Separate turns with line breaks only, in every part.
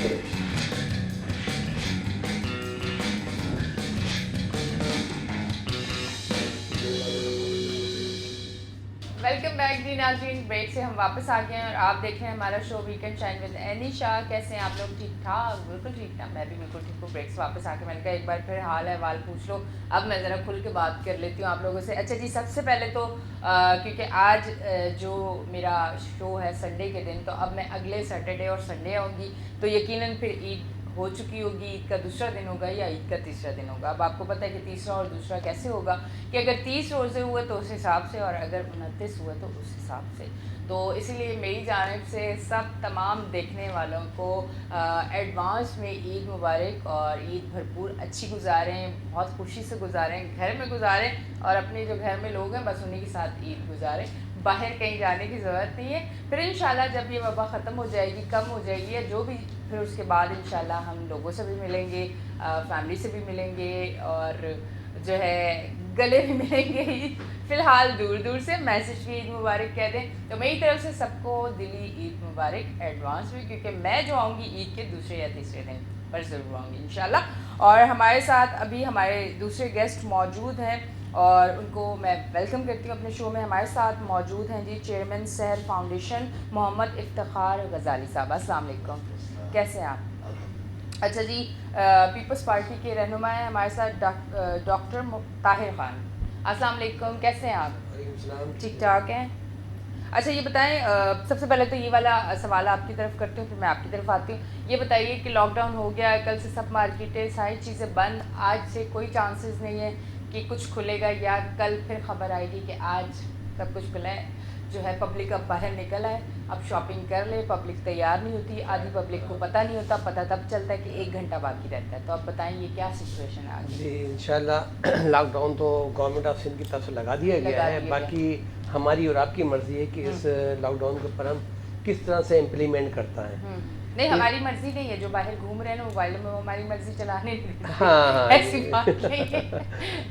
Welcome back جی ناظرین. Break سے ہم واپس آ گئے ہیں اور آپ دیکھ رہے ہیں ہمارا شو ویکینڈ شائن ود اینی شاہ. کیسے ہیں آپ لوگ؟ ٹھیک ٹھاک؟ بالکل ٹھیک ٹھاک. میں بھی بالکل ٹھیک ہوں. بریک سے واپس آ کے میں نے کہا ایک بار پھر حال احوال پوچھ لو. اب میں ذرا کھل کے بات کر لیتی ہوں آپ لوگوں سے. اچھا جی, سب سے پہلے تو کیونکہ آج جو میرا شو ہے سنڈے کے دن, تو اب میں اگلے سیٹرڈے اور سنڈے آؤں گی, تو یقیناً پھر عید ہو چکی ہوگی. عید کا دوسرا دن ہوگا یا عید کا تیسرا دن ہوگا. اب آپ کو پتہ ہے کہ تیسرا اور دوسرا کیسے ہوگا, کہ اگر 30 روزے ہوئے تو اس حساب سے, اور اگر 29 ہوئے تو اس حساب سے. تو اسی لیے میری جانب سے سب تمام دیکھنے والوں کو ایڈوانس میں عید مبارک, اور عید بھرپور اچھی گزاریں, بہت خوشی سے گزاریں, گھر میں گزاریں, اور اپنے جو گھر میں لوگ ہیں بس انہیں کے ساتھ عید گزاریں. باہر کہیں جانے کی ضرورت نہیں ہے. پھر انشاءاللہ جب یہ وبا ختم ہو جائے گی, کم ہو جائے گی, یا جو بھی, پھر اس کے بعد انشاءاللہ ہم لوگوں سے بھی ملیں گے, فیملی سے بھی ملیں گے, اور جو ہے گلے بھی ملیں گے. فی الحال دور دور سے میسج بھی عید مبارک کہہ دیں. تو میری طرف سے سب کو دلی عید مبارک ایڈوانس میں, کیونکہ میں جو آؤں گی عید کے دوسرے یا تیسرے دن پر ضرور آؤں گی انشاءاللہ. اور ہمارے ساتھ ابھی ہمارے دوسرے گیسٹ موجود ہیں, اور ان کو میں ویلکم کرتی ہوں اپنے شو میں. ہمارے ساتھ موجود ہیں جی چیئرمین سحر فاؤنڈیشن محمد افتخار غزالی صاحب. السلام علیکم, کیسے ہیں آپ؟ اچھا جی, پیپلز پارٹی کے رہنما ہیں ہمارے ساتھ ڈاکٹر طاہر خان. السلام علیکم, کیسے ہیں آپ؟ ٹھیک ٹھاک ہیں. اچھا یہ بتائیں, سب سے پہلے تو یہ والا سوال آپ کی طرف کرتی ہوں, پھر میں آپ کی طرف آتی ہوں. یہ بتائیے کہ لاک ڈاؤن ہو گیا ہے, کل سے سب مارکیٹیں ساری چیزیں بند, آج سے کوئی چانسز نہیں ہے کہ کچھ کھلے گا, یا کل پھر خبر آئے گی کہ آج سب کچھ کھلا ہے, جو ہے پبلک اب باہر نکل آئے, اب شاپنگ کر لے. پبلک تیار نہیں ہوتی, آدھی پبلک کو پتہ نہیں ہوتا, پتہ تب چلتا ہے کہ 1 گھنٹہ باقی رہتا ہے. تو اب بتائیں یہ کیا سچویشن ہے آگے؟
جی انشاءاللہ لاک ڈاؤن تو گورنمنٹ آف سندھ کی طرف سے لگا دیا گیا ہے. باقی ہماری اور آپ کی مرضی ہے کہ اس لاک ڈاؤن کے اوپر ہم کس طرح سے امپلیمنٹ کرتا ہے.
نہیں, ہماری مرضی نہیں ہے, جو باہر گھوم رہے ہیں نا موبائل میں, وہ ہماری مرضی چلانے نہیں,
ہاں
ایسی بات نہیں ہے.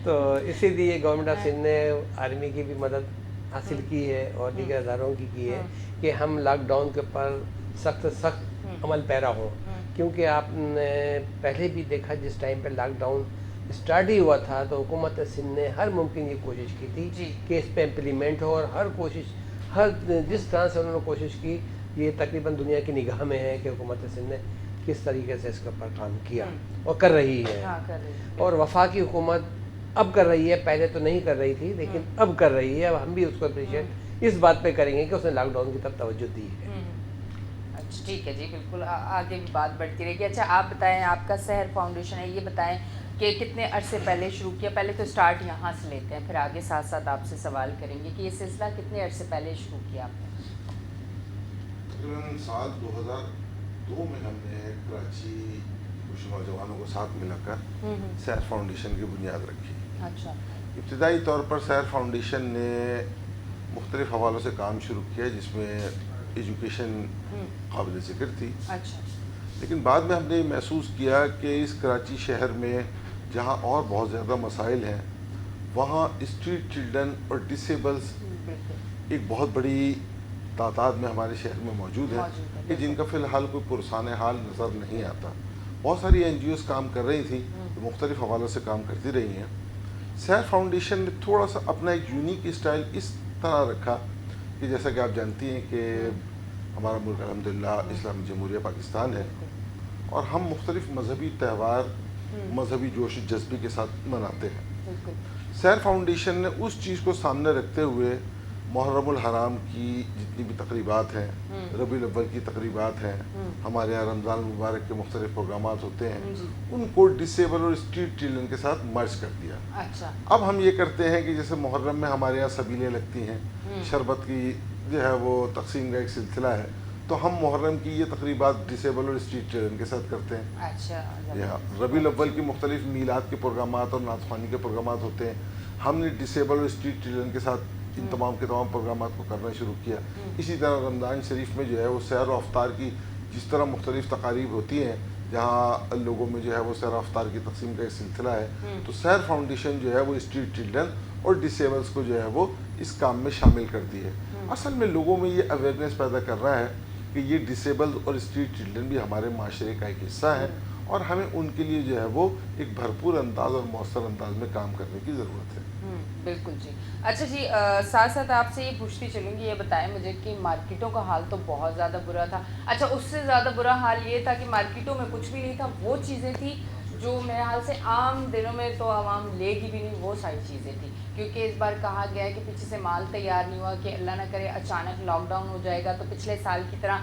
تو اسی لیے گورنمنٹ آف سندھ نے آرمی کی بھی مدد حاصل کی ہے اور دیگر اداروں کی ہے کہ ہم لاک ڈاؤن کے اوپر سخت سخت عمل پیرا ہوں. کیونکہ آپ نے پہلے بھی دیکھا جس ٹائم پہ لاک ڈاؤن اسٹارٹ ہی ہوا تھا تو حکومت سندھ نے ہر ممکن یہ کوشش کی تھی کہ اس پہ امپلیمنٹ ہو, اور ہر کوشش, ہر جس طرح سے انہوں نے کوشش کی, یہ تقریباً دنیا کی نگاہ میں ہے کہ حکومت سندھ نے کس طریقے سے اس کے اوپر کام کیا اور کر رہی ہے. اور وفاقی حکومت اب کر رہی ہے, پہلے تو نہیں کر رہی تھی لیکن اب کر رہی ہے. اب ہم بھی اس کو اپریشیٹ اس بات پہ کریں گے کہ اس نے لاک ڈاؤن کی طرف توجہ دی ہے.
اچھا ٹھیک ہے جی, بالکل آگے بھی بات بڑھتی رہے گی. اچھا آپ بتائیں, آپ کا سحر فاؤنڈیشن ہے, یہ بتائیں کہ کتنے عرصے پہلے شروع کیا؟ پہلے تو اسٹارٹ یہاں سے لیتے ہیں, پھر آگے ساتھ ساتھ آپ سے سوال کریں گے کہ یہ سلسلہ کتنے عرصے پہلے شروع کیا آپ نے؟
تقریباً سال 2002 میں ہم نے کراچی کچھ نوجوانوں کو ساتھ ملا کر سحر فاؤنڈیشن کی بنیاد رکھی.
اچھا.
ابتدائی طور پر سحر فاؤنڈیشن نے مختلف حوالوں سے کام شروع کیا, جس میں ایجوکیشن قابل ذکر تھی.
اچھا.
لیکن بعد میں ہم نے یہ محسوس کیا کہ اس کراچی شہر میں جہاں اور بہت زیادہ مسائل ہیں, وہاں اسٹریٹ چلڈرن اور ڈسیبلز ایک بہت بڑی تعداد میں ہمارے شہر میں موجود ہیں کہ جن کا فی الحال کوئی پرسان حال نظر نہیں آتا. بہت ساری NGOs کام کر رہی تھیں, مختلف حوالوں سے کام کرتی رہی ہیں. سحر فاؤنڈیشن نے تھوڑا سا اپنا ایک یونیک اسٹائل اس طرح رکھا کہ جیسا کہ آپ جانتی ہیں کہ ہمارا ملک الحمدللہ اسلامی جمہوریہ پاکستان ہے, اور ہم مختلف مذہبی تہوار مذہبی جوش و جذبے کے ساتھ مناتے ہیں. سحر فاؤنڈیشن نے اس چیز کو سامنے رکھتے ہوئے محرم الحرام کی جتنی بھی تقریبات ہیں, ربیع الاول کی تقریبات ہیں, ہمارے یہاں رمضان المبارک کے مختلف پروگرامات ہوتے ہیں, ان کو ڈسیبل اور اسٹریٹ چلڈرن کے ساتھ مرج کر دیا. اب ہم یہ کرتے ہیں کہ جیسے محرم میں ہمارے یہاں سبیلیں لگتی ہیں, شربت کی جو ہے وہ تقسیم کا ایک سلسلہ ہے, تو ہم محرم کی یہ تقریبات ڈسیبل اور اسٹریٹ چلڈرن کے ساتھ کرتے ہیں. یہاں ربیع الاول کی مختلف میلاد کے پروگرامات اور نعت خوانی کے پروگرامات ہوتے ہیں, ہم نے ڈسیبل اور اسٹریٹ چلڈرن کے ساتھ ان تمام کے تمام پروگرامات کو کرنا شروع کیا. اسی طرح رمضان شریف میں جو ہے وہ سحر و افطار کی جس طرح مختلف تقاریب ہوتی ہیں, جہاں لوگوں میں جو ہے وہ سحر و افطار کی تقسیم کا ایک سلسلہ ہے, تو سحر فاؤنڈیشن جو ہے وہ اسٹریٹ چلڈرن اور ڈسیبلس کو جو ہے وہ اس کام میں شامل کر دی ہے. اصل میں لوگوں میں یہ اویئرنیس پیدا کر رہا ہے کہ یہ ڈسیبل اور اسٹریٹ چلڈرن بھی ہمارے معاشرے کا ایک حصہ ہے اور ہمیں ان کے لیے جو ہے وہ ایک بھرپور انداز اور مؤثر انداز میں کام کرنے کی ضرورت ہے.
بالکل جی. اچھا جی، ساتھ ساتھ آپ سے یہ پوچھتی چلوں گی، یہ بتائیں مجھے کہ مارکیٹوں کا حال تو بہت زیادہ برا تھا. اچھا، اس سے زیادہ برا حال یہ تھا کہ مارکیٹوں میں کچھ بھی نہیں تھا، وہ چیزیں تھیں جو میرے حال سے عام دنوں میں تو عوام لے گی بھی نہیں، وہ ساری چیزیں تھیں. کیونکہ اس بار کہا گیا ہے کہ پیچھے سے مال تیار نہیں ہوا، کہ اللہ نہ کرے اچانک لاک ڈاؤن ہو جائے گا تو پچھلے سال کی طرح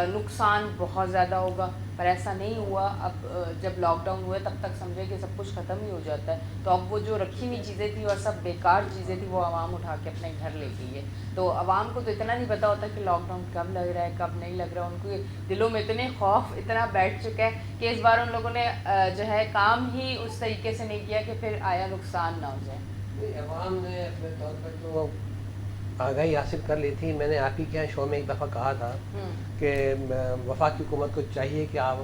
نقصان بہت زیادہ ہوگا، پر ایسا نہیں ہوا. اب جب لاک ڈاؤن ہوئے تب تک سمجھے کہ سب کچھ ختم ہی ہو جاتا ہے، تو اب وہ جو رکھی ہوئی چیزیں تھیں اور سب بیکار چیزیں تھیں وہ عوام اٹھا کے اپنے گھر لے گئی ہے. تو عوام کو تو اتنا نہیں پتہ ہوتا کہ لاک ڈاؤن کب لگ رہا ہے کب نہیں لگ رہا. ان کے دلوں میں اتنے خوف اتنا بیٹھ چکا ہے کہ اس بار ان لوگوں نے جو ہے کام ہی اس طریقے سے نہیں کیا کہ پھر آیا نقصان نہ ہو جائے.
عوام نے اپنے طور پر جو آگاہی حاصل کر لی تھی، میں نے آپ ہی کے یہاں شو میں ایک دفعہ کہا تھا کہ وفاقی حکومت کو چاہیے کہ آپ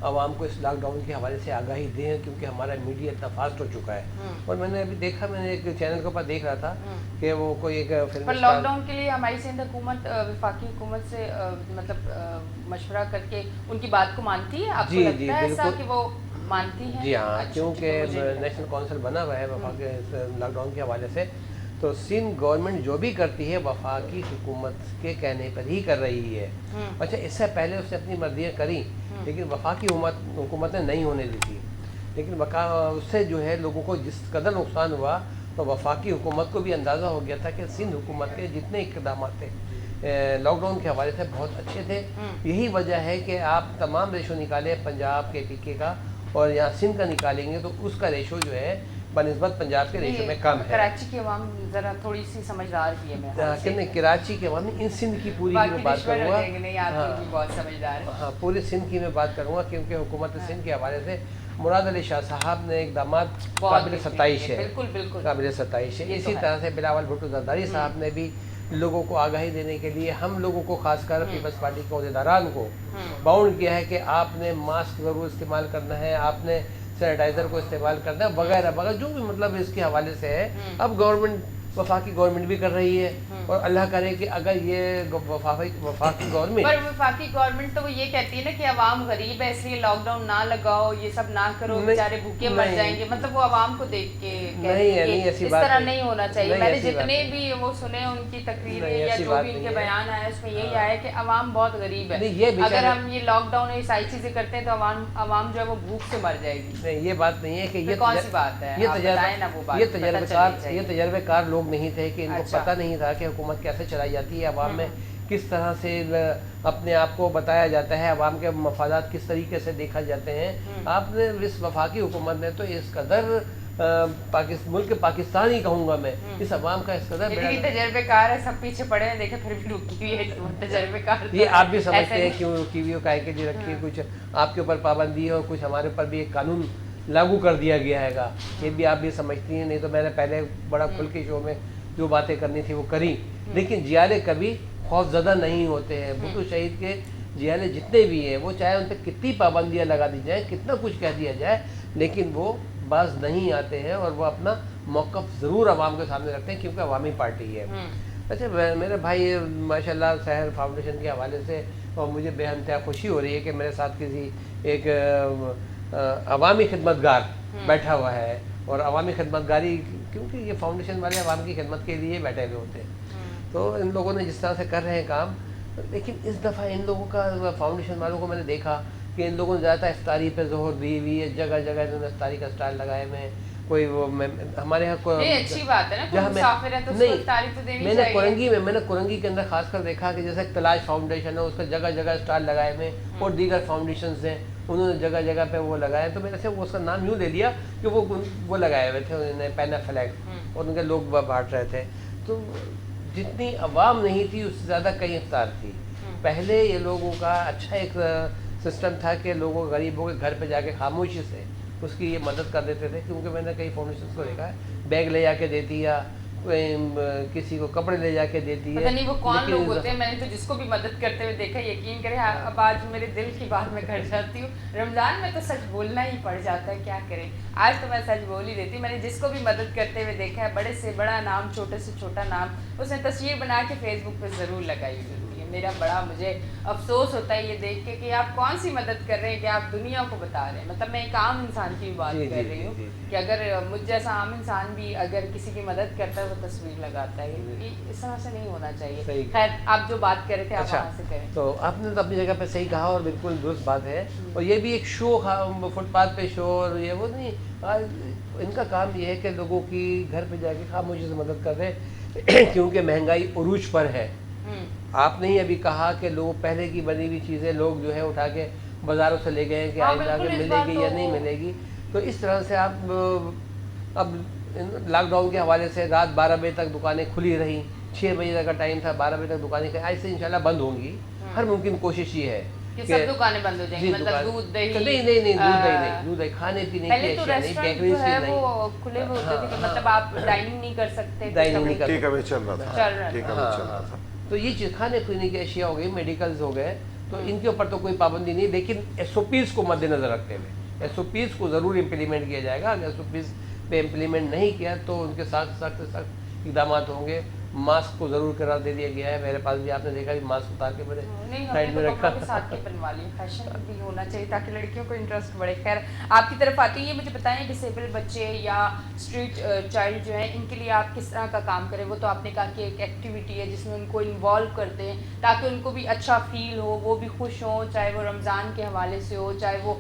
عوام کو اس لاک ڈاؤن کے حوالے سے آگاہی دیں، کیونکہ ہمارا میڈیا اتنا فاسٹ ہو چکا ہے. اور میں نے ابھی دیکھا، میں نے ایک چینل کے اوپر دیکھ رہا تھا کہ وہ کوئی ایک فلم
پر لاک ڈاؤن کے لیے ہماری سندھ حکومت وفاقی حکومت سے مطلب مشورہ کر کے ان کی بات کو مانتی ہے. آپ کو لگتا ہے ایسا کہ وہ مانتی ہے؟
جی ہاں، کیونکہ نیشنل کونسل بنا ہوا ہے وفاقی لاک ڈاؤن کے حوالے سے، تو سندھ گورنمنٹ جو بھی کرتی ہے وفاقی حکومت کے کہنے پر ہی کر رہی ہے. اچھا، اس سے پہلے اس نے اپنی مرضیاں کریں لیکن وفاقی حکومت نے نہیں ہونے دی تھی. لیکن اس سے جو ہے لوگوں کو جس قدر نقصان ہوا تو وفاقی حکومت کو بھی اندازہ ہو گیا تھا کہ سندھ حکومت کے جتنے اقدامات تھے لاک ڈاؤن کے حوالے سے بہت اچھے تھے. یہی وجہ ہے کہ آپ تمام ریشو نکالیں پنجاب کے PK کا اور یہاں سندھ کا نکالیں گے تو اس کا ریشو جو ہے بنسبت پنجاب کے ریشو میں کم ہے.
کراچی کی عوام ذرا تھوڑی سی سمجھدار بھی ہے.
کراچی کے عوام ان سندھ کی پوری میں بات کروں گا.
بہت سمجھدار.
ہاں، پورے سندھ کی میں بات کروں گا کیونکہ حکومت سندھ کے حوالے سے مراد علی شاہ صاحب نے اقدامات قابل ستائش ہے.
بالکل بالکل
قابل ستائش ہے. اسی طرح سے بلاول بھٹو زرداری صاحب نے بھی لوگوں کو آگاہی دینے کے لیے ہم لوگوں کو، خاص کر پیپلز پارٹی کے عہدیداران کو باؤنڈ کیا ہے کہ آپ نے ماسک ضرور استعمال کرنا ہے، آپ نے سینیٹائزر کو استعمال کرنا ہے وغیرہ وغیرہ، جو بھی مطلب اس کے حوالے سے ہے. اب گورنمنٹ وفاقی گورنمنٹ بھی کر رہی ہے اور اللہ کرے کہ اگر یہ وفاقی
گورنمنٹ تو وہ یہ کہتی ہے نا کہ عوام غریب ہے اس لیے لاک ڈاؤن نہ لگاؤ، یہ سب نہ کرو، بیچارے بھوکے مر جائیں گے. مطلب وہ عوام کو دیکھ کے اس طرح نہیں ہونا چاہیے. میں نے جتنے بھی وہ سنے ان کی تقریریں یا جو بھی ان کے بیان آئے اس میں یہی آیا کہ عوام بہت غریب ہے. اگر ہم یہ لاک ڈاؤن یہ ساری چیزیں کرتے ہیں تو عوام جو ہے وہ بھوک سے مر جائے گی.
نہیں، یہ بات نہیں ہے کہ یہ
کون سی بات ہے،
یہ تجربے کار لوگ نہیں تھے کہ ان کو پتہ نہیں تھا کہ حکومت کیسے چلائی جاتی ہے، عوام میں کس طرح سے اپنے آپ کو بتایا جاتا ہے، عوام کے مفادات کس طریقے سے دیکھا جاتے ہیں. آپ نے اس وفاقی حکومت نے تو اس قدر ملک پاکستان ہی کہوں گا میں، اس عوام کا اس قدر
تجربے کار ہے، سب پیچھے پڑے ہیں، دیکھیں پھر بھی رکی ہوئی ہے تجربے کار.
یہ آپ بھی سمجھتے ہیں کیوں رکی ہوئی ہو، کائے کے لیے رکھی ہے، کچھ آپ کے اوپر پابندی ہے اور کچھ ہمارے اوپر بھی ایک قانون لاگو کر دیا گیا ہے گا. یہ بھی آپ بھی سمجھتی ہیں. نہیں تو میں نے پہلے بڑا کھل کے شو میں جو باتیں کرنی تھی وہ کری. لیکن جیالے کبھی خوف زدہ نہیں ہوتے ہیں. بھٹو شہید کے جیالے جتنے بھی ہیں وہ چاہے ان پہ کتنی پابندیاں لگا دی جائیں، کتنا کچھ کہہ دیا جائے، لیکن وہ باز نہیں آتے ہیں اور وہ اپنا موقف ضرور عوام کے سامنے رکھتے ہیں کیونکہ عوامی پارٹی ہے. اچھا، میرے بھائی ماشاء اللہ سحر فاؤنڈیشن کے حوالے سے اور مجھے بے انتہا خوشی ہو رہی ہے کہ میرے ساتھ کسی ایک عوامی خدمت گار بیٹھا ہوا ہے. اور عوامی خدمت گاری کیونکہ یہ فاؤنڈیشن والے عوام کی خدمت کے لیے بیٹھے ہوئے ہوتے ہیں، تو ان لوگوں نے جس طرح سے کر رہے ہیں کام. لیکن اس دفعہ ان لوگوں کا فاؤنڈیشن والوں کو میں نے دیکھا کہ ان لوگوں نے زیادہ افطاری پہ زور دی ہوئی ہے. جگہ جگہ انہوں نے افطاری کا اسٹال لگائے ہوئے. کوئی وہ ہمارے یہاں
اچھی بات ہے نا، جہاں میں
نے کورنگی کے اندر خاص کر دیکھا کہ جیسے تلاش فاؤنڈیشن ہے، اس کا جگہ جگہ اسٹال لگائے ہوئے اور دیگر فاؤنڈیشنز ہیں انہوں نے جگہ جگہ پہ وہ لگائے. تو میں نے اس کا نام یوں لے لیا کہ وہ لگائے ہوئے تھے انہوں نے پینا فلیگ اور ان کے لوگ بانٹ رہے تھے. تو جتنی عوام نہیں تھی اس سے زیادہ کئی افطار تھی. پہلے یہ لوگوں کا اچھا ایک سسٹم تھا کہ لوگوں غریبوں کے گھر پہ جا کے خاموشی سے اس کی یہ مدد کر دیتے تھے. کیونکہ میں نے کئی فاؤنڈیشنز کو دیکھا ہے بیگ لے جا کے دیتی یا کسی کو کپڑے لے جا کے دیتی ہے.
پتہ نہیں وہ کون لوگ ہوتے ہیں، میں نے تو جس کو بھی مدد کرتے ہوئے دیکھا. یقین کریں اب آج میرے دل کی بات میں گھر جاتی ہوں. رمضان میں تو سچ بولنا ہی پڑ جاتا ہے، کیا کریں. آج تو میں سچ بول ہی دیتی ہوں. میں نے جس کو بھی مدد کرتے ہوئے دیکھا ہے، بڑے سے بڑا نام، چھوٹے سے چھوٹا نام، اس نے تصویر بنا کے فیس بک پہ ضرور لگائی ہوئی ہے. میرا بڑا مجھے افسوس ہوتا ہے یہ دیکھ کے کہ آپ کون سی مدد کر رہے ہیں کہ آپ دنیا کو بتا رہے ہیں. مطلب میں ایک عام انسان کی بات کر رہی ہوں کہ اگر مجھ جیسا عام انسان بھی اگر کسی کی مدد کرتا ہے وہ تصویر لگاتا ہے. اس طرح سے نہیں ہونا چاہیے. خیر آپ جو بات کر رہے تھے آپ وہاں سے کریں.
تو آپ نے تو اپنی جگہ پہ صحیح کہا اور بالکل درست بات ہے. اور یہ بھی ایک شو فٹ پاتھ پہ شو اور یہ وہ نہیں, ان کا کام یہ ہے کہ لوگوں کی گھر پہ جا کے خاموشی سے مدد کر رہے کیونکہ مہنگائی عروج پر ہے. آپ نے ہی ابھی کہا کہ لوگ پہلے کی بنی ہوئی چیزیں لوگ جو ہے اٹھا کے بازاروں سے لے گئے ہیں کہ آج جا کے ملے گی یا نہیں ملے گی. تو اس طرح سے آپ اب لاک ڈاؤن کے حوالے سے رات 12 بجے تک دکانیں کھلی رہیں, 6 بجے تک کا ٹائم تھا, 12 بجے تک دکانیں ایسے انشاءاللہ بند ہوں گی. ہر ممکن کوشش یہ ہے
کہ سب دکانیں بند ہو جائیں گی, مطلب دودھ دہی
دودھ دہی کھانے پینے کی اشیاء نہیں, بیکریز کی نہیں,
وہ کھلے ہوئے ہوتے تھے کہ مطلب آپ ڈائننگ نہیں کر سکتے,
ٹیک اوے چل رہا تھا.
تو یہ چیز کھانے پینے کی اشیاء ہو گئی, میڈیکلز ہو گئے, تو ان کے اوپر تو کوئی پابندی نہیں. لیکن SOPs کو مد نظر رکھتے ہوئے SOPs کو ضرور امپلیمنٹ کیا جائے گا. اگر SOPs پہ امپلیمنٹ نہیں کیا تو ان کے ساتھ سخت اقدامات ہوں گے. ماسک کو ضرور قرار دے دیا گیا ہے. میرے پاس بھی آپ نے دیکھا ماسک اتار کے میرے سائڈ میں رکھا.
ساتھ کے بنوا لی, فیشن بھی ہونا چاہیے تاکہ لڑکیوں کو انٹرسٹ بڑھے. خیر آپ کی طرف آتی ہے, مجھے بتائیں ڈسیبل بچے یا اسٹریٹ چائلڈ جو ہیں ان کے لیے آپ کس طرح کا کام کریں. وہ تو آپ نے کہا کہ ایک ایکٹیویٹی ہے جس میں ان کو انوالو کرتے ہیں تاکہ ان کو بھی اچھا فیل ہو, وہ بھی خوش ہوں, چاہے وہ رمضان کے حوالے سے ہو, چاہے وہ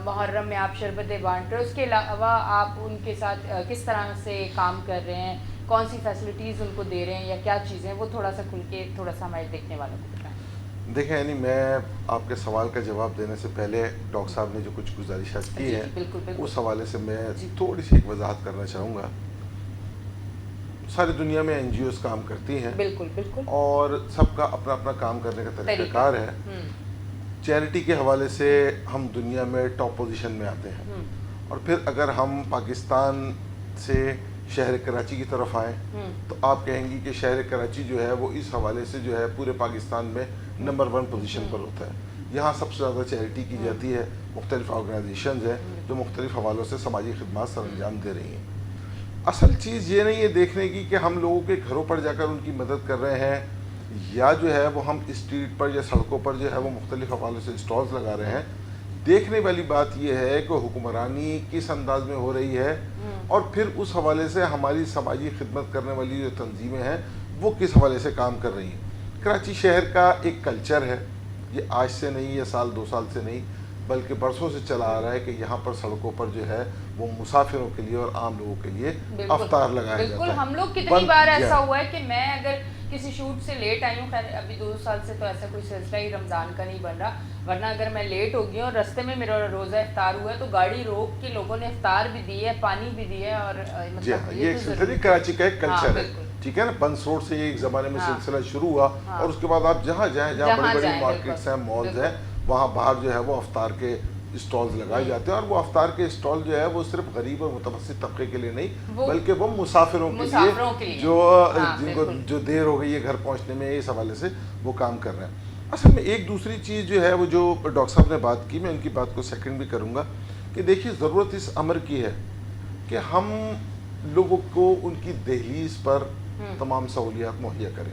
محرم میں آپ شربت بانٹ رہے. اس کے علاوہ آپ ان کے ساتھ کس طرح سے کام کر رہے ہیں, کون سی فیسلٹیز ان کو دے رہے ہیں یا کیا چیزیں, وہ تھوڑا سا کھل کے تھوڑا سا ہمارے دیکھنے والوں کو بتائیں.
دیکھیں یعنی میں آپ کے سوال کا جواب دینے سے پہلے ڈاکٹر صاحب نے جو کچھ گزارشات کی ہیں اس حوالے سے میں تھوڑی سی ایک وضاحت کرنا چاہوں گا. ساری دنیا میں NGOs کام کرتی ہیں,
بالکل بالکل,
اور سب کا اپنا اپنا کام کرنے کا طریقہ کار ہے. چیریٹی کے حوالے سے ہم دنیا میں ٹاپ پوزیشن میں آتے ہیں. اور پھر اگر ہم پاکستان سے شہر کراچی کی طرف آئیں تو آپ کہیں گی کہ شہر کراچی جو ہے وہ اس حوالے سے جو ہے پورے پاکستان میں نمبر 1 پوزیشن پر ہوتا ہے. یہاں سب سے زیادہ چیریٹی کی جاتی ہے. مختلف آرگنائزیشنز ہیں جو مختلف حوالوں سے سماجی خدمات سر انجام دے رہی ہیں. اصل چیز یہ نہیں ہے دیکھنے کی کہ ہم لوگوں کے گھروں پر جا کر ان کی مدد کر رہے ہیں یا جو ہے وہ ہم اسٹریٹ پر یا سڑکوں پر جو ہے وہ مختلف حوالوں سے اسٹالز لگا رہے ہیں. دیکھنے والی بات یہ ہے کہ حکمرانی کس انداز میں ہو رہی ہے اور پھر اس حوالے سے ہماری سماجی خدمت کرنے والی جو تنظیمیں ہیں وہ کس حوالے سے کام کر رہی ہیں. کراچی شہر کا ایک کلچر ہے, یہ آج سے نہیں یا سال 2 سال سے نہیں بلکہ برسوں سے چلا آ رہا ہے کہ یہاں پر سڑکوں پر جو ہے وہ مسافروں کے لیے اور عام لوگوں کے لیے افطار لگایا جاتا ہے.
بالکل, ہم لوگ کتنی بار ایسا ہوا ہے کہ میں اگر کسی شوٹ سے لیٹ آئی ہوں, خیر ابھی 2 سال سے تو ایسا کوئی سلسلہ ہی رمضان کا نہیں بن رہا, ورنہ اگر میں لیٹ ہو گئی ہوں اور رستے میں میرا روزہ افطار ہوا ہے تو گاڑی روک کے لوگوں نے افطار بھی دی ہے, پانی بھی دی ہے. اور
مطلب یہ ایک سلسلہ کراچی کا ایک کلچر ہے, ٹھیک ہے نا. بنس روڈ سے یہ ایک زمانے میں سلسلہ شروع ہوا اور اس کے بعد آپ جہاں جائیں جہاں بڑی بڑی مارکیٹس ہیں, مالز ہیں, وہاں باہر جو ہے وہ افطار کے اسٹالز لگائے جاتے ہیں. اور وہ افطار کے اسٹال جو ہے وہ صرف غریب اور متوسط طبقے کے لیے نہیں بلکہ وہ مسافروں کے لیے جن کو جو دیر ہو گئی ہے گھر پہنچنے میں, اس حوالے سے وہ کام کر رہے ہیں. اصل میں ایک دوسری چیز جو ہے وہ جو ڈاکٹر صاحب نے بات کی, میں ان کی بات کو سیکنڈ بھی کروں گا کہ دیکھیے ضرورت اس امر کی ہے کہ ہم لوگوں کو ان کی دہلیز پر تمام سہولیات مہیا کریں.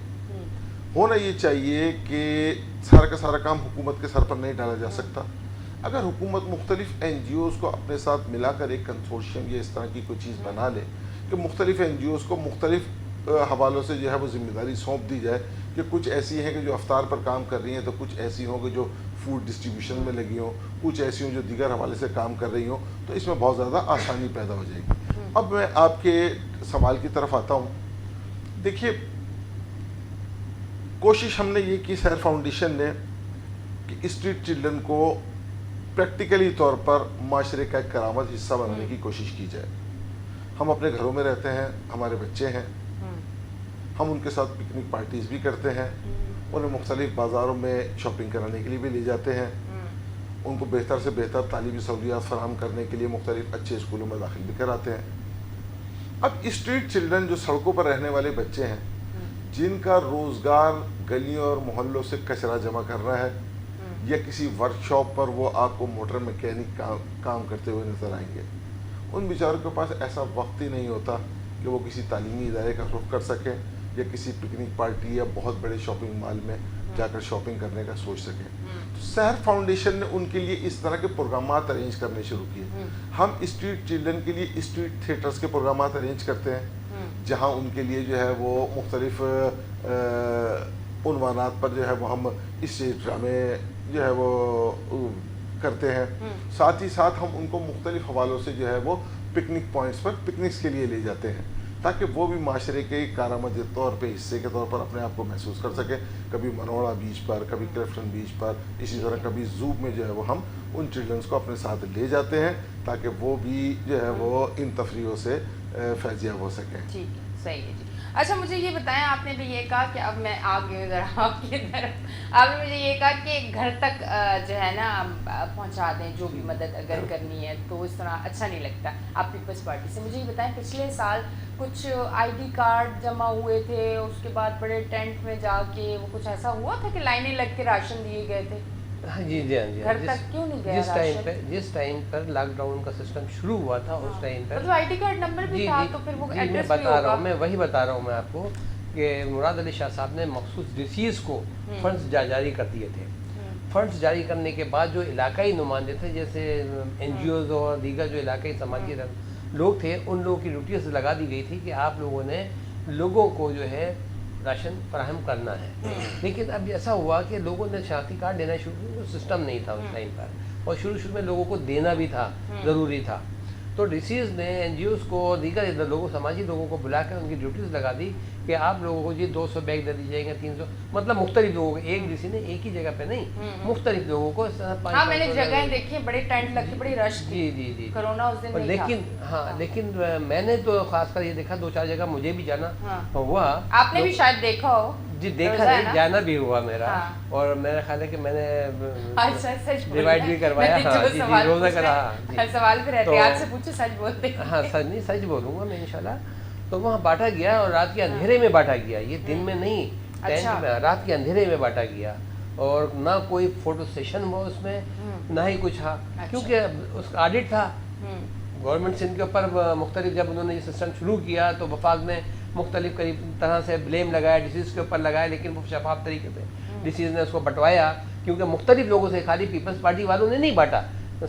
ہونا یہ چاہیے کہ سارا کا سارا کام حکومت کے سر پر نہیں ڈالا جا سکتا. اگر حکومت مختلف NGOs کو اپنے ساتھ ملا کر ایک کنسورشیم یا اس طرح کی کوئی چیز بنا لے کہ مختلف NGOs کو مختلف حوالوں سے جو ہے وہ ذمہ داری سونپ دی جائے کہ کچھ ایسی ہیں کہ جو افطار پر کام کر رہی ہیں تو کچھ ایسی ہوں کہ جو فوڈ ڈسٹریبیوشن میں لگی ہوں, کچھ ایسی ہوں جو دیگر حوالے سے کام کر رہی ہوں, تو اس میں بہت زیادہ آسانی پیدا ہو جائے گی. اب میں آپ کے سوال کی طرف آتا ہوں. دیکھیے کوشش ہم نے یہ کی سیر فاؤنڈیشن نے کہ اسٹریٹ چلڈرن کو پریکٹیکلی طور پر معاشرے کا ایک کارآمد حصہ بنانے کی کوشش کی جائے. ہم اپنے گھروں میں رہتے ہیں, ہمارے بچے ہیں, ہم ان کے ساتھ پکنک پارٹیز بھی کرتے ہیں, انہیں مختلف بازاروں میں شاپنگ کرانے کے لیے بھی لے جاتے ہیں, ان کو بہتر سے بہتر تعلیمی سہولیات فراہم کرنے کے لیے مختلف اچھے اسکولوں میں داخل بھی کراتے ہیں. اب اسٹریٹ چلڈرن جو سڑکوں پر رہنے والے بچے ہیں جن کا روزگار گلیوں اور محلوں سے کچرا جمع کرنا ہے یا کسی ورک شاپ پر وہ آپ کو موٹر میکینک کام کرتے ہوئے نظر آئیں گے, ان بیچاروں کے پاس ایسا وقت ہی نہیں ہوتا کہ وہ کسی تعلیمی ادارے کا رخ کر سکیں یا کسی پکنک پارٹی یا بہت بڑے شاپنگ مال میں جا کر شاپنگ کرنے کا سوچ سکیں. تو سحر فاؤنڈیشن نے ان کے لیے اس طرح کے پروگرامات ارینج کرنے شروع کیے. ہم اسٹریٹ چلڈرن کے لیے اسٹریٹ تھیٹرز کے پروگرامات ارینج کرتے ہیں جہاں ان کے لیے جو ہے وہ مختلف عنوانات پر جو ہے وہ ہم اسٹیج ڈرامے جو ہے وہ کرتے ہیں. ساتھ ہی ساتھ ہم ان کو مختلف حوالوں سے جو ہے وہ پکنک پوائنٹس پر پکنکس کے لیے لے جاتے ہیں تاکہ وہ بھی معاشرے کے کارآمد طور پہ حصے کے طور پر اپنے آپ کو محسوس کر سکیں. کبھی منوڑا بیچ پر, کبھی کلفٹن بیچ پر, اسی طرح کبھی زو میں جو ہے وہ ہم ان چلڈرنس کو اپنے ساتھ لے جاتے ہیں تاکہ وہ بھی جو ہے وہ ان تفریحوں سے فیض یاب ہو سکیں.
ٹھیک ہے, صحیح ہے جی. اچھا مجھے یہ بتائیں, آپ نے بھی یہ کہا کہ اب میں آ گئی ہوں ذرا آپ کی طرف, آپ نے مجھے یہ کہا کہ گھر تک جو ہے نا پہنچا دیں جو بھی مدد اگر کرنی ہے, تو اس طرح اچھا نہیں لگتا. آپ پیپلز پارٹی سے مجھے یہ بتائیں, پچھلے سال کچھ آئی ڈی کارڈ جمع ہوئے تھے, اس کے بعد بڑے ٹینٹ میں جا کے وہ کچھ ایسا ہوا تھا کہ لائنیں لگ کے راشن دیے گئے تھے؟
جی جی ہاں جی.
گھر تک کیوں نہیں گیا
جس ٹائم پر لاک ڈاؤن کا سسٹم شروع ہوا تھا اس ٹائم پر
تو آئی ڈی کارڈ نمبر بھی تھا, تو پھر وہ
میں
ایڈریس
بتا رہا ہوں, میں وہی بتا رہا ہوں میں آپ کو کہ مراد علی شاہ صاحب نے مخصوص ڈیسیز کو فنڈز جاری کر دیے تھے. فنڈز جاری کرنے کے بعد جو علاقائی نمائندے تھے, جیسے این جی اوز اور دیگر جو علاقائی سماجی لوگ تھے, ان لوگوں کی ڈیوٹیز لگا دی گئی تھی کہ آپ لوگوں نے لوگوں کو جو ہے راشن فراہم کرنا ہے. لیکن اب ایسا ہوا کہ لوگوں نے شناختی کارڈ دینا شروع کیا, سسٹم نہیں تھا اس ٹائم پر, اور شروع میں لوگوں کو دینا بھی تھا, ضروری تھا. تو ڈی سیز نے این جی اوز کو, دیگر لوگوں, سماجی لوگوں کو بلا کر ان کی ڈیوٹیز لگا دی کہ آپ لوگوں کو جی 200 بیگ دے دی جائیں گے, 300, مطلب مختلف لوگوں کو, ایک ڈی سی نے ایک ہی جگہ پہ نہیں, مختلف لوگوں کو.
ہاں میں نے جگہیں دیکھی, بڑے ٹینٹ لگ کے, بڑی رش تھی.
جی جی جی,
کرونا اس دن نہیں تھا.
لیکن میں نے تو خاص کر یہ دیکھا, 2-4 جگہ مجھے بھی جانا ہوا.
آپ نے بھی شاید دیکھا ہو.
جی دیکھا نہیں, جانا بھی ہوا میرا, اور میرا خیال ہے کہ میں نے ڈیوائڈ بھی کروایا. ہاں جی جی, روزہ کرا.
سوال پھر احتیاط سے پوچھو, سچ بولتے.
ہاں سچ نہیں, سچ بولوں گا میں انشاءاللہ. تو وہاں بانٹا گیا, اور رات کے اندھیرے میں بانٹا گیا, یہ دن میں نہیں, ٹینٹ میں رات کے اندھیرے میں بانٹا گیا. اور نہ کوئی فوٹو سیشن ہوا اس میں, نہ ہی کچھ تھا, کیونکہ اس کا آڈٹ تھا گورنمنٹ سندھ کے اوپر. مختلف جب انہوں نے یہ سسٹم شروع کیا تو وفاق نے مختلف قریب طرح سے بلیم لگایا, ڈیسیز کے اوپر لگایا, لیکن وہ شفاف طریقے سے ڈیسیز نے اس کو بٹوایا, کیونکہ مختلف لوگوں سے, خالی پیپلز پارٹی والوں نے نہیں بانٹا,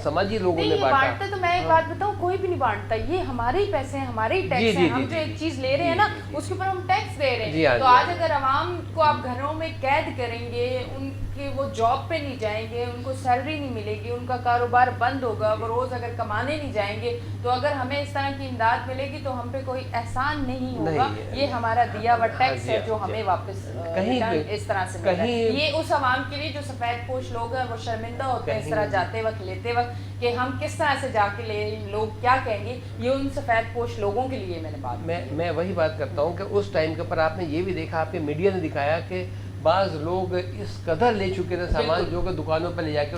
سماجی لوگوں نے
بانٹا. تو میں ایک بات بتاؤں, کوئی بھی نہیں بانٹتا, یہ ہمارے ہی پیسے ہیں, ہمارے ہی ٹیکس ہیں. ہم جو ایک چیز لے رہے ہیں نا اس کے اوپر ہم ٹیکس دے رہے ہیں. تو آج اگر عوام کو آپ گھروں میں قید کریں گے, ان کے وہ جاب پہ نہیں جائیں گے, ان کو سیلری نہیں ملے گی, ان کا کاروبار بند ہوگا, وہ روز اگر کمانے نہیں جائیں گے, تو اگر ہمیں اس طرح کی امداد ملے گی تو ہم پہ کوئی احسان نہیں ہوگا. یہ ہمارا دیا ہوا ٹیکس ہے جو ہمیں واپس اس طرح سے مل رہا ہے. یہ اس عوام کے لیے جو سفید پوش لوگ ہیں وہ شرمندہ ہوتے ہیں اس طرح جاتے وقت, لیتے وقت, کہ ہم کس طرح سے جا کے لے, لوگ کیا کہیں گے. یہ ان سفید پوش لوگوں کے لیے میں نے بات,
میں وہی بات کرتا ہوں کہ اس ٹائم کے اوپر آپ نے یہ بھی دیکھا, آپ کے میڈیا نے دکھایا کہ بعض لوگ اس قدر لے چکے تھے سامان جو کہ دکانوں پہ لے جا کے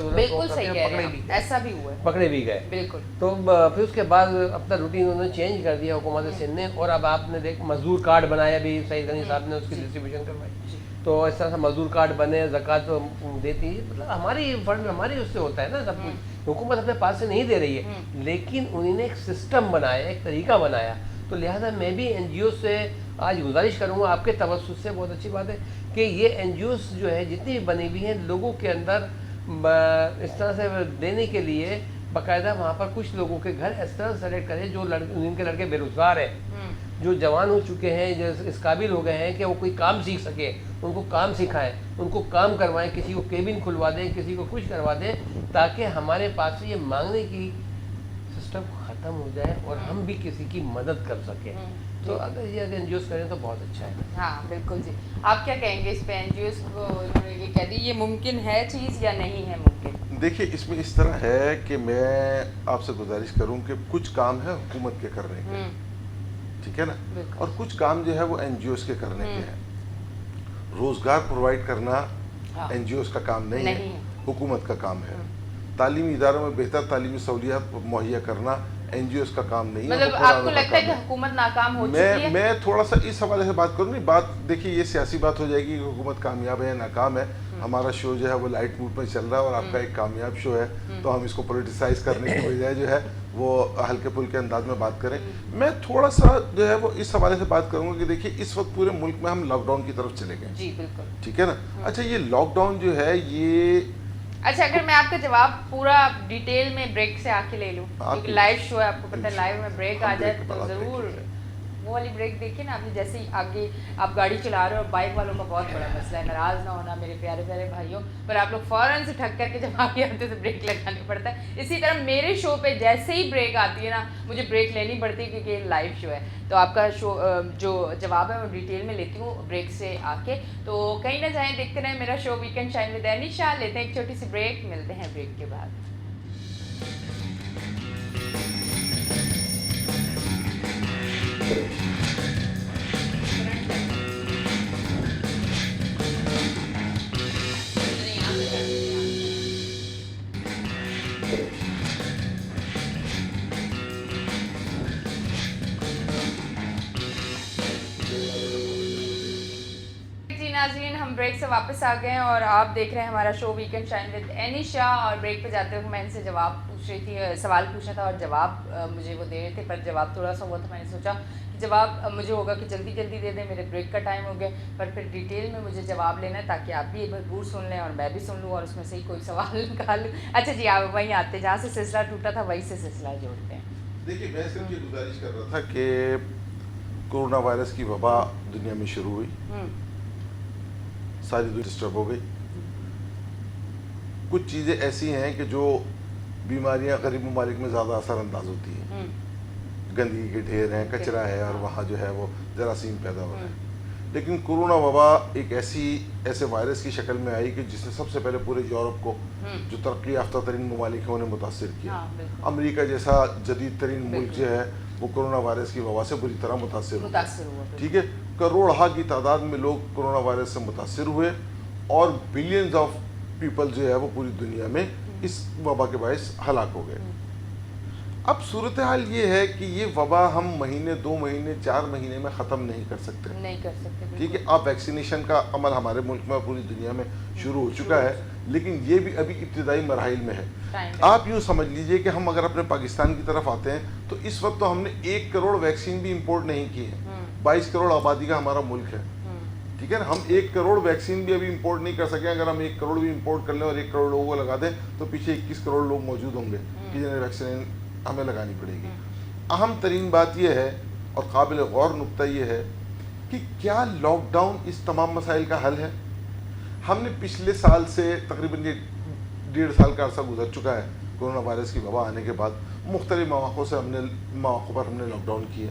پکڑے بھی گئے. بالکل. تو پھر اس کے بعد اپنا روٹین انہوں نے چینج کر دیا حکومت سندھ نے, اور اب آپ نے دیکھ مزدور کارڈ بنایا بھی, سعید غنی صاحب نے اس کی ڈسٹریبیوشن کروائی. تو اس طرح سے مزدور کارڈ بنے, زکوٰۃ دیتی ہے, مطلب ہماری فنڈ ہماری اس سے ہوتا ہے نا سب کچھ, حکومت اپنے پاس سے نہیں دے رہی ہے, لیکن انہوں نے ایک سسٹم بنایا, ایک طریقہ بنایا. تو لہٰذا میں بھی این جی او سے آج گزارش کروں گا آپ کے توسط سے, بہت اچھی بات ہے کہ یہ این جی اوز جو ہے جتنی بھی بنی ہوئی ہیں, لوگوں کے اندر اس طرح سے دینے کے لیے باقاعدہ وہاں پر کچھ لوگوں کے گھر اس طرح سلیکٹ کریں جو ان کے لڑکے بے روزگار ہیں, جو جوان ہو چکے ہیں, جو اس قابل ہو گئے ہیں کہ وہ کوئی کام سیکھ سکے, ان کو کام سکھائیں, ان کو کام کروائیں, کسی کو کیبن کھلوا دیں, کسی کو کچھ کروا دیں, تاکہ ہمارے پاس سے یہ مانگنے کی سسٹم ختم ہو جائے اور ہم بھی کسی کی مدد کر سکیں. تو اگر یہ این جی اوز کریں تو بہت اچھا ہے.
ہاں بالکل جی. آپ کیا کہیں گے اس پہ, این جی اوز کو یہ کہہ دی, یہ ممکن ہے چیز یا نہیں ہے ممکن؟
دیکھیے اس میں اس طرح ہے کہ میں آپ سے گزارش کروں کہ کچھ کام ہے حکومت کے کرنے کے, ٹھیک ہے نا, اور کچھ کام جو ہے وہ این جی اوز کے کرنے کے ہیں. روزگار پرووائڈ کرنا این جی اوز کا کام نہیں ہے, حکومت کا کام ہے. تعلیمی اداروں میں بہتر تعلیمی سہولیات مہیا کرنا این جی اوز کا کام نہیں ہے.
مطلب آپ کو لگتا ہے کہ حکومت ناکام ہو چکی ہے؟
میں تھوڑا سا اس حوالے سے بات کروں. نہیں, بات دیکھیے یہ سیاسی بات ہو جائے گی کہ حکومت کامیاب ہے یا ناکام ہے. ہمارا شو جو ہے وہ لائٹ موڈ میں چل رہا ہے اور آپ کا ایک کامیاب شو ہے, تو ہم اس کو پولیٹیسائز کرنے کی بجائے جو ہے وہ ہلکے پھلکے انداز میں بات کریں. میں تھوڑا سا جو ہے وہ اس حوالے سے بات کروں گا کہ دیکھیے اس وقت پورے ملک میں ہم لاک ڈاؤن کی طرف چلے گئے.
جی بالکل.
ٹھیک ہے نا. اچھا یہ لاک ڈاؤن جو ہے یہ
اچھا اگر میں آپ کا جواب پورا ڈیٹیل میں بریک سے آ کے لے لوں, کیونکہ لائیو شو ہے, آپ کو پتہ ہے لائیو میں بریک آ جائے تو ضرور وہ والی بریک دیکھیے نا. آپ نے جیسے ہی آگے آپ گاڑی چلا رہے ہو, اور بائک والوں کا بہت بڑا مسئلہ ہے, ناراض نہ ہونا میرے پیارے پیارے بھائیوں, پر آپ لوگ فوراً سے ٹھک کر کے جب آگے آتے تو بریک لگانا پڑتا ہے. اسی طرح میرے شو پہ جیسے ہی بریک آتی ہے نا مجھے بریک لینی پڑتی ہے, کیونکہ یہ لائیو شو ہے. تو آپ کا شو جو جواب ہے وہ ڈیٹیل میں لیتی ہوں بریک سے آ کے. تو کہیں نہ جائیں, دیکھتے رہیں میرا شو ویکینڈ شائن ود انیشا. لیتے ہیں ایک چھوٹی سی بریک, ملتے ہیں بریک کے بعد. ناظرین ہم بریک سے واپس آ گئے ہیں اور آپ دیکھ رہے ہیں ہمارا شو ویکینڈ شائن ود انیشا. اور بریک پہ جاتے ہوئے میں ان سے جواب پوچھ رہی تھی, سوال پوچھنا تھا اور جواب مجھے وہ دے رہے تھے, پر جواب تھوڑا سا ہوا تھا. میں نے سوچا کہ جواب مجھے ہوگا کہ جلدی جلدی دے دیں, میرے بریک کا ٹائم ہو گیا, پر پھر ڈیٹیل میں مجھے جواب لینا ہے تاکہ آپ بھی بھرپور سن لیں اور میں بھی سن لوں اور اس میں سے ہی کوئی سوال نکال لوں. اچھا جی آپ وہیں آتے ہیں جہاں سے سلسلہ ٹوٹا تھا, وہیں سے سلسلہ جوڑتے ہیں.
دیکھیے میں صرف یہ گزارش کر رہا تھا کہ کورونا وائرس کی وبا دنیا میں شروع ہوئی, ساری دنیا ڈسٹرب ہو گئی. کچھ چیزیں ایسی ہیں کہ جو بیماریاں غریب ممالک میں زیادہ اثر انداز ہوتی ہیں. گندگی کے ڈھیر ہیں, کچرا ہے, اور وہاں جو ہے وہ جراثیم پیدا ہو رہے ہیں. لیکن کورونا وبا ایک ایسے وائرس کی شکل میں آئی کہ جس نے سب سے پہلے پورے یورپ کو, جو ترقی یافتہ ترین ممالک ہیں, انہیں متاثر کیا. امریکہ جیسا جدید ترین ملک جو ہے وہ کورونا وائرس کی وبا سے بری طرح متاثر ہوا. ٹھیک ہے, کروڑہا کی تعداد میں لوگ کورونا وائرس سے متاثر ہوئے اور بلینز آف پیپل جو ہے وہ پوری دنیا میں اس وبا کے باعث ہلاک ہو گئے. اب صورتحال یہ ہے کہ یہ وبا ہم مہینے 2 مہینے 4 مہینے میں ختم نہیں کر سکتے. ٹھیک ہے, اب ویکسینیشن کا عمل ہمارے ملک میں پوری دنیا میں شروع ہو چکا ہے, لیکن یہ بھی ابھی ابتدائی مراحل میں ہے. آپ یوں سمجھ لیجئے کہ ہم اگر اپنے پاکستان کی طرف آتے ہیں تو اس وقت تو ہم نے 1 کروڑ ویکسین بھی امپورٹ نہیں کی ہے. 22 کروڑ آبادی کا ہمارا ملک ہے. ٹھیک ہے نا, ہم 1 کروڑ ویکسین بھی ابھی امپورٹ نہیں کر سکے. اگر ہم 1 کروڑ بھی امپورٹ کر لیں اور 1 کروڑ لوگوں کو لگا دیں تو پیچھے 21 کروڑ لوگ موجود ہوں گے کہ جنہیں ویکسین ہمیں لگانی پڑے گی. اہم ترین بات یہ ہے اور قابل غور نقطہ یہ ہے کہ کیا لاک ڈاؤن اس تمام مسائل کا حل ہے؟ ہم نے پچھلے سال سے تقریباً 1.5 سال کا عرصہ گزر چکا ہے کورونا وائرس کی وبا آنے کے بعد. مختلف مواقع پر ہم نے لاک ڈاؤن کیے,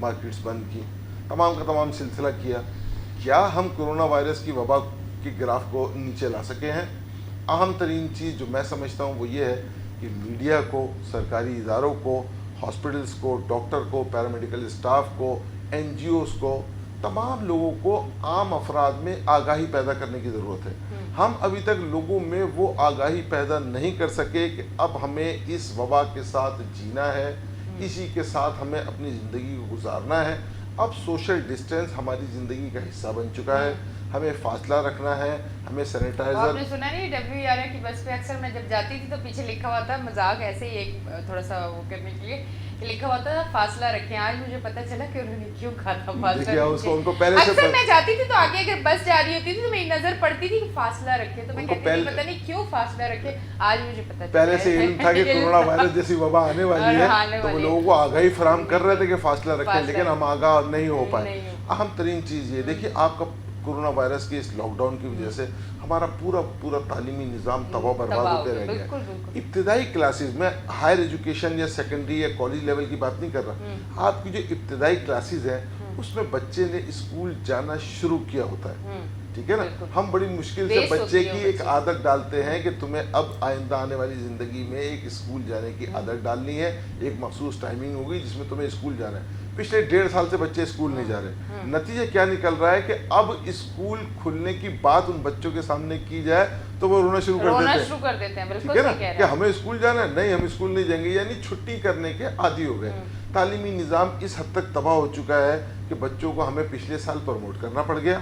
مارکیٹس بند کی, تمام کا تمام سلسلہ کیا. کیا ہم کورونا وائرس کی وبا کے گراف کو نیچے لا سکے ہیں؟ اہم ترین چیز جو میں سمجھتا ہوں وہ یہ ہے کہ میڈیا کو, سرکاری اداروں کو, ہاسپٹلس کو, ڈاکٹر کو, پیرامیڈیکل اسٹاف کو, این جی اوز کو, تمام لوگوں کو, عام افراد میں آگاہی پیدا کرنے کی ضرورت ہے. ہم ابھی تک لوگوں میں وہ آگاہی پیدا نہیں کر سکے کہ اب ہمیں اس وبا کے ساتھ جینا ہے, اسی کے ساتھ ہمیں اپنی زندگی کو گزارنا ہے. اب سوشل ڈسٹینس ہماری زندگی کا حصہ بن چکا ہے, ہمیں فاصلہ رکھنا ہے, ہمیں سینیٹائزر. آپ
نے سنا نہیں WRA کی بس پہ اکثر میں جب جاتی تھی تو پیچھے لکھا ہوا تھا, مذاق ایسے ہی ایک تھوڑا سا وہ کرنے کے لیے لکھا ہوا تھا فاصلہ رکھیں. آج مجھے پتہ چلا کہ انہوں نے کیوں کہا تھا فاصلہ. اکثر میں جاتی تھی تو آگے اگر بس جا رہی ہوتی تھی تو میری نظر پڑتی تھی کہ فاصلہ رکھے, تو میں کہتی تھی پتہ نہیں کیوں فاصلہ رکھے. آج مجھے پتہ چلا
پہلے سے علم تھا کہ کورونا وائرس جیسی وبا آنے والی ہے, تو وہ لوگوں کو آگاہی فراہم کر رہے تھے کہ فاصلہ رکھیں, لیکن ہم آگاہ نہیں ہو پائے. اہم ترین چیز یہ دیکھیے, آپ کا کورونا وائرس کے اس لاک ڈاؤن کی وجہ سے ہمارا پورا تعلیمی نظام تباہ برباد ہوتے رہ گیا. ابتدائی کلاسز میں ہائر ایجوکیشن یا سیکنڈری یا کالج لیول کی بات نہیں کر رہا, آپ کی جو ابتدائی کلاسز ہیں اس میں بچے نے اسکول جانا شروع کیا ہوتا ہے. ٹھیک ہے نا, ہم بڑی مشکل سے بچے کی ایک عادت ڈالتے ہیں کہ تمہیں اب آئندہ آنے والی زندگی میں ایک اسکول جانے کی عادت ڈالنی ہے, ایک مخصوص ٹائمنگ ہوگی جس میں تمہیں اسکول جانا ہے. پچھلے 1.5 سال سے بچے اسکول نہیں جا رہے. نتیجہ کیا نکل رہا ہے کہ اب اسکول کھلنے کی بات ان بچوں کے سامنے کی جائے تو وہ رونا شروع
کر دیتے ہیں.
ٹھیک
بالکل
ہے نا
صحیح کہہ رہے
کہ
ہیں.
ہمیں اسکول جانا ہے, نہیں ہم اسکول نہیں جائیں گے, یعنی چھٹی کرنے کے عادی ہو گئے. تعلیمی نظام اس حد تک تباہ ہو چکا ہے کہ بچوں کو ہمیں پچھلے سال پروموٹ کرنا پڑ گیا.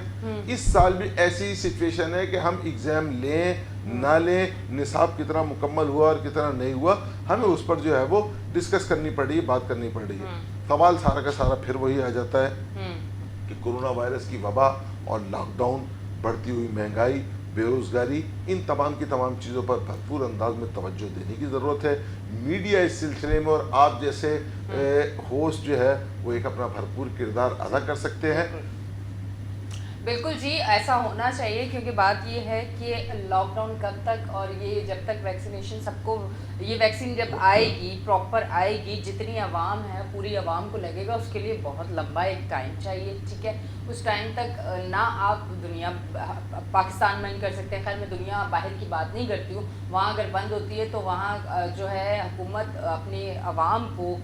اس سال بھی ایسی سچویشن ہے کہ ہم ایگزام لیں نہ لیں, نصاب کتنا مکمل ہوا اور کتنا نہیں ہوا, ہمیں اس پر جو ہے وہ ڈسکس کرنی پڑ رہی ہے, بات کرنی پڑ رہی ہے. سوال سارا کا سارا پھر وہی آ جاتا ہے کہ کورونا وائرس کی وبا اور لاک ڈاؤن, بڑھتی ہوئی مہنگائی, بے روزگاری, ان تمام کی تمام چیزوں پر بھرپور انداز میں توجہ دینے کی ضرورت ہے. میڈیا اس سلسلے میں اور آپ جیسے ہوسٹ جو ہے وہ ایک اپنا بھرپور کردار ادا کر سکتے ہیں.
بالکل جی, ایسا ہونا چاہیے, کیونکہ بات یہ ہے کہ لاک ڈاؤن کب تک, اور یہ جب تک ویکسینیشن سب کو, یہ ویکسین جب آئے گی پراپر آئے گی, جتنی عوام ہے پوری عوام کو لگے گا, اس کے لیے بہت لمبا ایک ٹائم چاہیے. ٹھیک ہے, اس ٹائم تک نہ آپ دنیا پاکستان میں نہیں کر سکتے, خیر میں دنیا باہر کی بات نہیں کرتی ہوں, وہاں اگر بند ہوتی ہے تو وہاں جو ہے حکومت اپنے عوام کو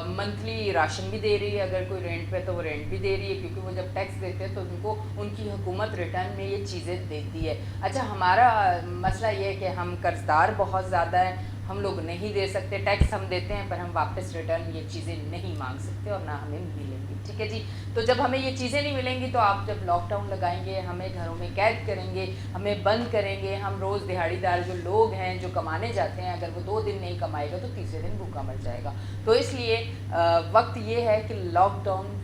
منتھلی راشن بھی دے رہی ہے, اگر کوئی رینٹ پہ تو وہ رینٹ بھی دے رہی ہے, کیونکہ وہ جب ٹیکس دیتے ہیں تو ان کو ان کی حکومت ریٹرن میں یہ چیزیں دیتی ہے. اچھا, ہمارا مسئلہ یہ ہے کہ ہم قرض دار بہت زیادہ ہیں, ہم لوگ نہیں دے سکتے, ٹیکس ہم دیتے ہیں پر ہم واپس ریٹرن یہ چیزیں نہیں مانگ سکتے اور نہ ہمیں ملیں گی. ٹھیک ہے جی, تو جب ہمیں یہ چیزیں نہیں ملیں گی تو آپ جب لاک ڈاؤن لگائیں گے, ہمیں گھروں میں قید کریں گے, ہمیں بند کریں گے, ہم روز دہاڑی دار جو لوگ ہیں جو کمانے جاتے ہیں, اگر وہ 2 دن نہیں کمائے گا تو تیسرے دن بھوکا مر جائے گا. تو اس لیے وقت یہ ہے کہ لاک ڈاؤن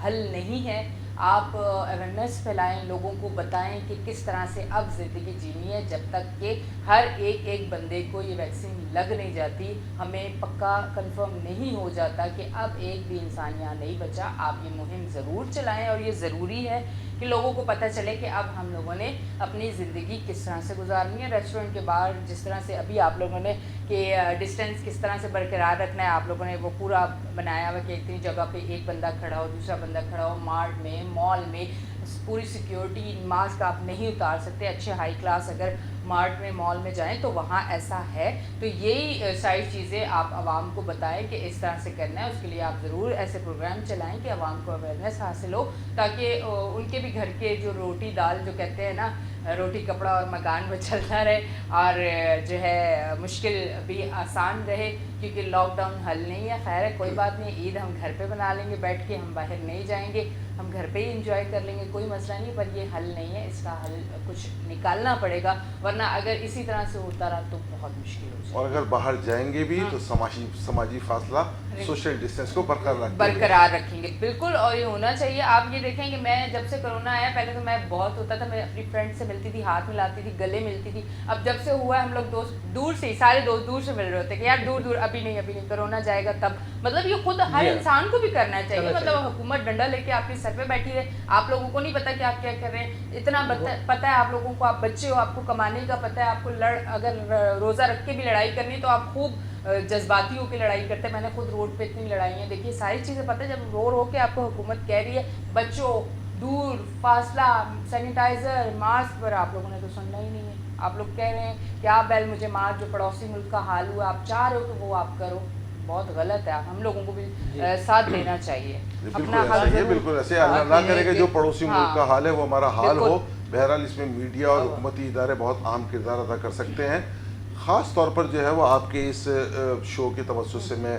حل نہیں ہے. آپ اویئرنیس پھیلائیں, لوگوں کو بتائیں کہ کس طرح سے اب زندگی جینی ہے, جب تک کہ ہر ایک بندے کو یہ ویکسین لگ نہیں جاتی, ہمیں پکا کنفرم نہیں ہو جاتا کہ اب ایک بھی انسان یہاں نہیں بچا. آپ یہ مہم ضرور چلائیں, اور یہ ضروری ہے کہ لوگوں کو پتہ چلے کہ اب ہم لوگوں نے اپنی زندگی کس طرح سے گزارنی ہے. ریسٹورنٹ کے باہر جس طرح سے ابھی آپ لوگوں نے کہ ڈسٹینس کس طرح سے برقرار رکھنا ہے, آپ لوگوں نے وہ پورا بنایا ہوا کہ ایک جگہ پہ ایک بندہ کھڑا ہو, دوسرا بندہ کھڑا ہو, مارٹ میں مال میں پوری سیکیورٹی, ماسک آپ نہیں اتار سکتے. اچھے ہائی کلاس اگر مارٹ میں مال میں جائیں تو وہاں ایسا ہے, تو یہی ساری چیزیں آپ عوام کو بتائیں کہ اس طرح سے کرنا ہے. اس کے لیے آپ ضرور ایسے پروگرام چلائیں کہ عوام کو اویئرنیس حاصل ہو, تاکہ ان کے بھی گھر کے جو روٹی دال جو کہتے ہیں نا, روٹی کپڑا اور مکان وہ چلتا رہے, اور جو ہے مشکل بھی آسان رہے, کیونکہ لاک ڈاؤن حل نہیں ہے. خیر ہے, کوئی بات نہیں, عید ہم گھر پہ بنا لیں گے بیٹھ کے, ہم باہر نہیں جائیں گے, ہم گھر پہ ہی انجوائے کر لیں گے, کوئی مسئلہ نہیں. پر یہ حل نہیں ہے, اس کا حل کچھ نکالنا پڑے گا, ورنہ اگر اسی طرح سے ہوتا رہا تو بہت مشکل ہو جائے.
اور اگر باہر جائیں گے بھی تو سماجی فاصلہ, سوشل ڈسٹینس کو
برقرار رکھیں گے. بالکل, اور یہ ہونا چاہیے. آپ یہ دیکھیں کہ میں جب سے کرونا آیا, پہلے تو میں بہت ہوتا تھا, میں اپنی فرینڈ سے ملتی تھی, ہاتھ ملاتی تھی, گلے ملتی تھی. اب جب سے ہوا ہے ہم لوگ دوست دور سے, سارے دوست دور سے مل رہے ہوتے کہ یار دور دور, ابھی نہیں, کرونا جائے گا تب. مطلب یہ خود ہر انسان کو بھی کرنا چاہیے. مطلب حکومت ڈنڈا لے کے آپ کے سر پہ بیٹھی ہے, آپ لوگوں کو نہیں پتا کہ آپ کیا کر رہے ہیں. اتنا پتہ ہے آپ لوگوں کو, آپ بچے ہو, آپ کو کمانے کا پتہ ہے, آپ کو اگر روزہ رکھ کے بھی لڑائی کرنی تو آپ خوب جذباتی ہو کے لڑائی کرتے ہیں. میں نے خود روڈ پہ اتنی لڑائی ہیں دیکھیے, ساری چیزیں پتہ ہے. جب رو کے آپ کو حکومت کہہ رہی ہے بچوں دور, فاصلہ, سینیٹائزر, ماسک, پر آپ لوگوں نے تو سننا ہی نہیں ہے. آپ لوگ کہہ رہے ہیں کیا بیل مجھے مار, جو پڑوسی ملک کا حال ہوا آپ چاہ رہے ہو تو وہ آپ کرو. بہت غلط ہے. ہم لوگوں کو بھی ساتھ دینا چاہیے.
بالکل ایسے, اللہ نہ کرے کہ جو پڑوسی ملک کا حال ہے وہ ہمارا حال ہو. بہرحال اس میں میڈیا اور حکومتی ادارے بہت اہم کردار ادا کر سکتے ہیں. خاص طور پر جو ہے وہ آپ کے اس شو کے توسط سے میں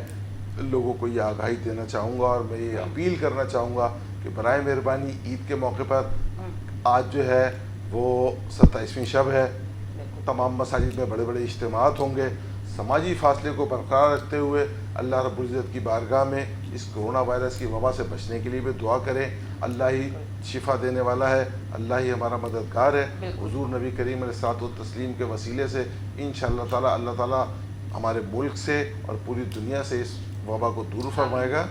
لوگوں کو یہ آگاہی دینا چاہوں گا, اور میں یہ اپیل کرنا چاہوں گا کہ برائے مہربانی عید کے موقع پر, آج جو ہے وہ 27ویں شب ہے, تمام مساجد میں بڑے بڑے اجتماعات ہوں گے. سماجی فاصلے کو برقرار رکھتے ہوئے اللہ رب العزت کی بارگاہ میں اس کرونا وائرس کی وبا سے بچنے کے لیے بھی دعا کریں. اللہ ہی شفا دینے والا ہے, اللہ ہی ہمارا مددگار ہے. حضور نبی کریم علیہ الصلوۃ والتسلیم کے وسیلے سے انشاءاللہ تعالی اللہ تعالیٰ ہمارے ملک سے اور پوری دنیا سے اس وبا کو دور فرمائے گا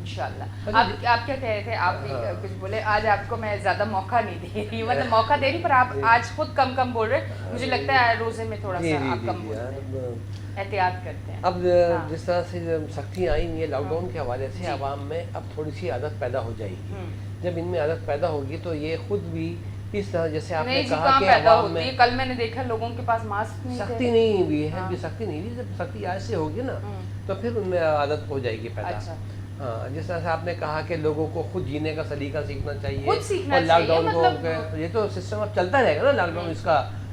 انشاءاللہ. آپ کیا کہہ رہے تھے, آپ بھی کچھ بولے. آج آپ کو میں زیادہ موقع نہیں دے رہی, مطلب موقع دے رہی, پر آپ آج خود کم بول رہے. مجھے لگتا ہے روزے میں تھوڑا سا آپ کم بول رہے ہیں, احتیاط کرتے ہیں.
اب جس طرح سے سختیاں آئی ہیں لاک ڈاؤن کے حوالے سے, عوام میں اب تھوڑی سی عادت پیدا ہو جائے گی. جب ان میں عادت پیدا ہوگی تو یہ خود بھی اس طرح, جیسے آپ نے کہا کہ عوام میں,
کل میں نے دیکھا لوگوں کے پاس ماسک نہیں,
سختی نہیں بھی ہے, سختی نہیں ہوئی. جب سختی آج سے ہوگی نا تو پھر ان میں عادت ہو جائے گی پیدا. ہاں, جس طرح سے آپ نے کہا کہ لوگوں کو خود جینے کا سلیقہ سیکھنا چاہیے, اور لاک ڈاؤن کو, یہ تو سسٹم اب چلتا رہے گا نا لاک ڈاؤن, اس کا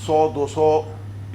100-200